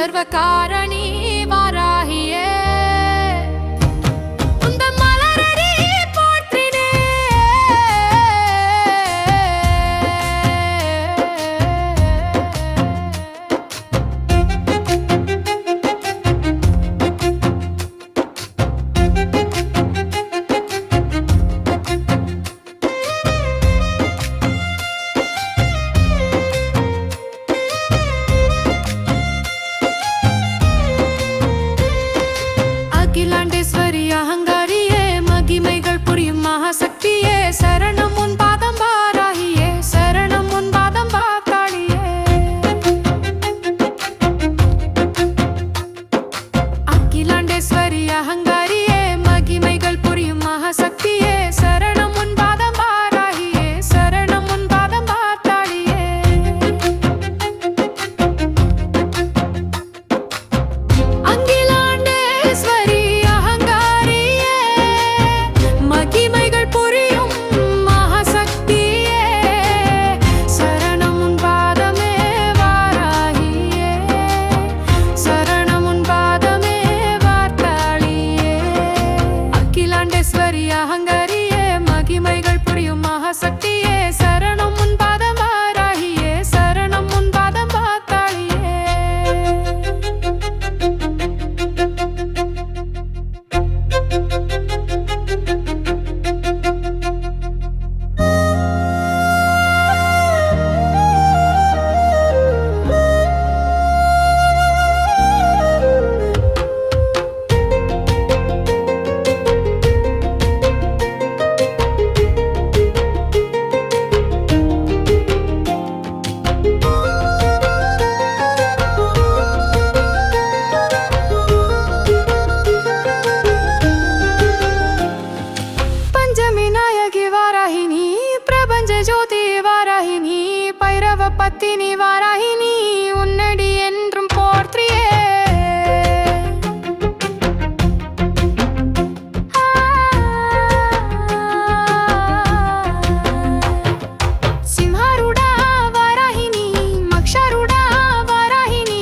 சர்வகாரணி வாராகியே அகிலாண்டேஸ்வரி அகங்காரியே மகிமைகள் புரியும் மகாசக்தியே சரணம் உன் பாதம் வாராகியே சரணம் உன் பாதம் வாக்காளியே அகிலாண்டேஸ்வரி அகங்காரியே மகிமைகள் புரியும் மகாசக்தியே சரணம் உன் பாதம் வாராகியே சரணம் உன் பாதம் வாக்காளியே அகிலாண்டேஸ்வரி அகங்காரியே மகிமைகள் புரியும் மகாசக்தியே சரணம் உன் பாதம் வாராகியே சரணம் உன் பாதம் வாத்தாளியே ஜோதி வாராகினி பைரவ பத்தினி வாராகினி உன்னடி என்றும் போற்றியே சிம்ஹாரூடா வாராகினி மக்ஷாரூடா வாராகினி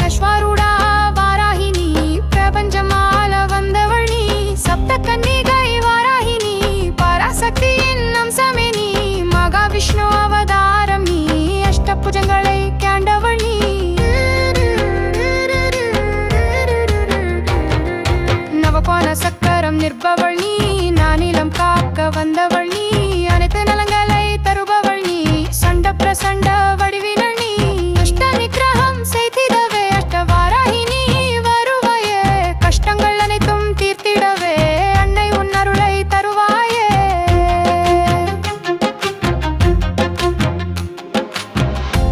அஸ்வாரூடா வாராகினி பிரபஞ்சமால வந்தவள் நீ சப்த கன்னிகை வாராகினி பராசக்தியின் அம்சமே விஷ்ணு அவதாரம் நீ அஷ்டபுஜங்களை காண்டவள் நீ நவபான சக்கரம் நிற்பவள் நீ நானிலம் காக்க வந்தவள் நீ அனைத்து நலங்களை தருபவள் நீ சண்ட பிரசண்ட வடிவினள் நீ அஷ்ட நிகிரகம் செய்திடவே அஷ்டவாராகினி வருவாயே கஷ்டங்கள் அனைத்தும் தீர்த்திடவே அன்னை உன் அருளை தருவாயே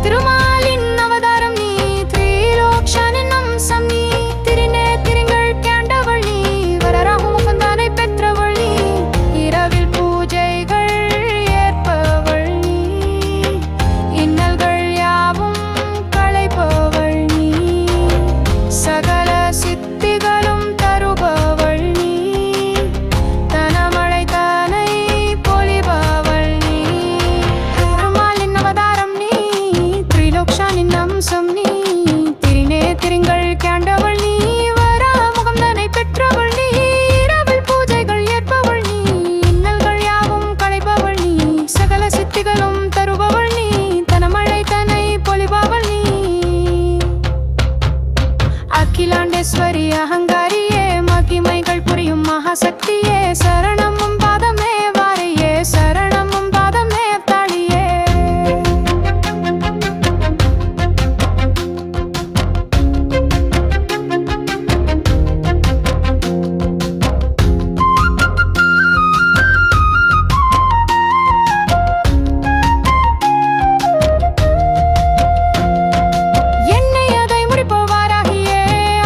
திருமாலின் அவதாரம் நீ திரிலோக்ஷனின் அம்சம் நீ திருநேத்திரங்கள் காண்டவள் நீ வரராகு முகந்தானை பெற்றவள் நீ இரவில் பூஜைகள் ஏற்பவள் நீ இன்னல்கள் யாவும் களைப்பவள் நீ சகல சித்திகளும் தருபவள் நீ தனமழை தானை பொழிபவள் நீ திருமாலின் அவதாரம் நீ திரிலோக்ஷனின் அம்சம் நீ திருநேத்திரங்கள் காண்டவள் நீ வராமுகம் தன்னை பெற்றவள் நீ இரவில் பூஜைகள் ஏற்பவள் நீ இன்னல்கள் யாவும் களைப்பவள் நீ சகல சித்திகளும் தருபவள் நீ தனமழை தன்னை பொழிபவள் நீ அகிலாண்டேஸ்வரி அகங்காரியே மகிமைகள் புரியும் மகாசக்தியே சரணம் உன் பாதமே வாரியே சரணம் உன் பாதமே தாளியே என்னை அதை முடிப்பவாராகியே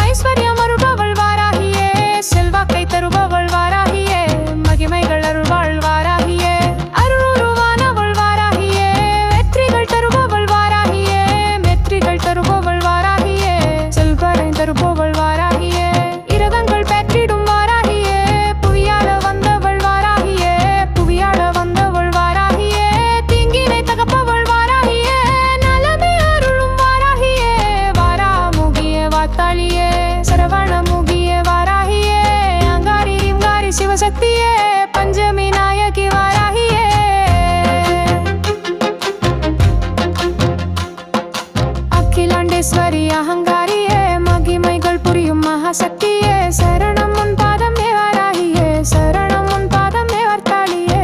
ஐஸ்வர்யம் அருள்பவள் வாராகியே செல்வாக்கை தருபவள் வாராகியே அகிலாண்டேஸ்வரி அகங்காரியே மகிமைகள் புரியும் மகாசக்தியே சரணம் உன் பாதமே வாராகியே சரணம் உன் பாதமே வர்த்தாளியே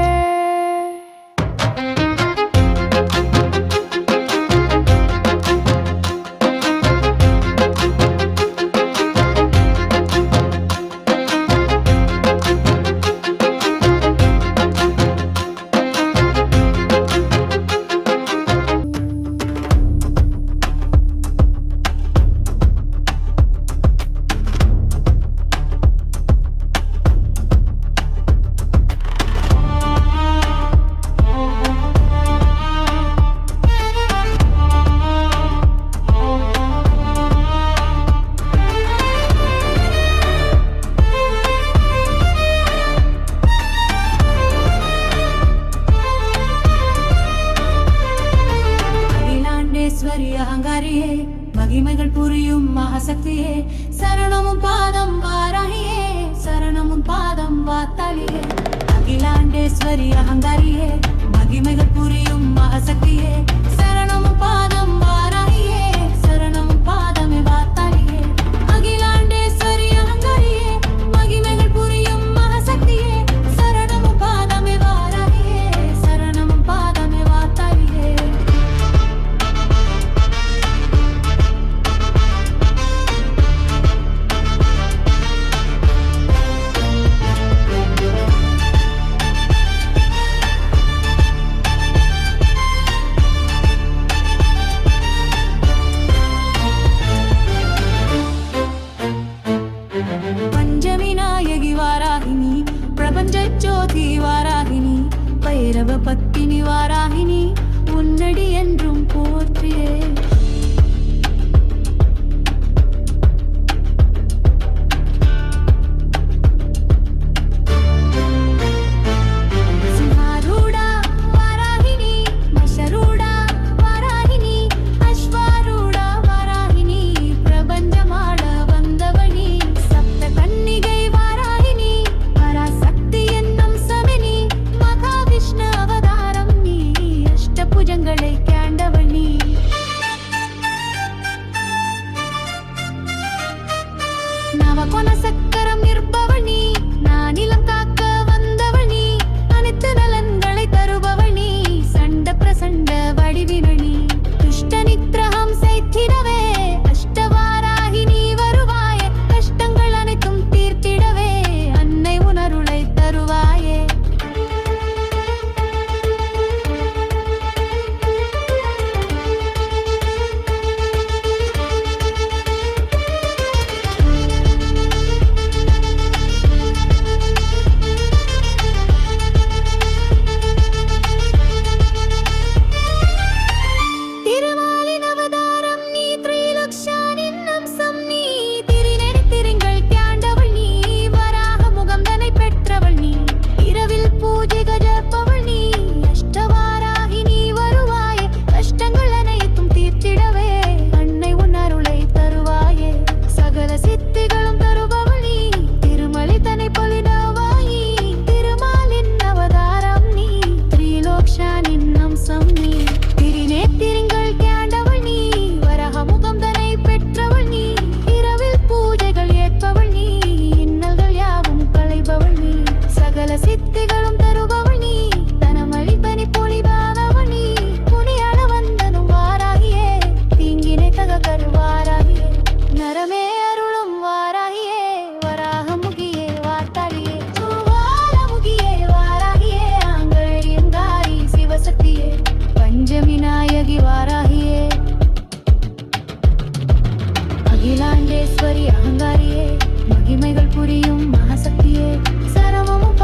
அகங்காரியே மகிமைகள் புரியும் மகாசக்தியே சரணமும் பாதம் வாராகியே சரணமும் பாதம் வாத்தாளியே அகிலாண்டேஸ்வரி அகங்காரியே மகிமைகள் புரியும் மகாசக்தியே சரணமும் பாதம் வாராகியே சரணமும் பாதமே வாத்தாளியே அகிலாண்டேஸ்வரி அகங்காரியே மகிமைகள் புரியும் மகாசக்தியே சரணமும் பாதமே வாராகியே சரணமும் பாதமே வாத்தாளியே ஜோதி வாராகினி பைரவ பத்தினி வாராகினி உன்னடி என்றும் போற்றியே நவகோண சக்கரம் நிற்பவள் நீ நானிலம் காக்க வந்தவள் நீ அனைத்து நலன்களை தருபவள் நீ சண்ட பிரசண்ட வடிவினள் நீ துஷ்ட நித்ரகம் செய்திடவே அஷ்டவாராகி நீ வருவாயே கஷ்டங்கள் அனைத்தும் தீர்த்திடவே அன்னை உணருளை தருவாயே அகிலாண்டேஸ்வரி அகங்காரியே மகிமைகள் புரியும் மகாசக்தியே சரவமும்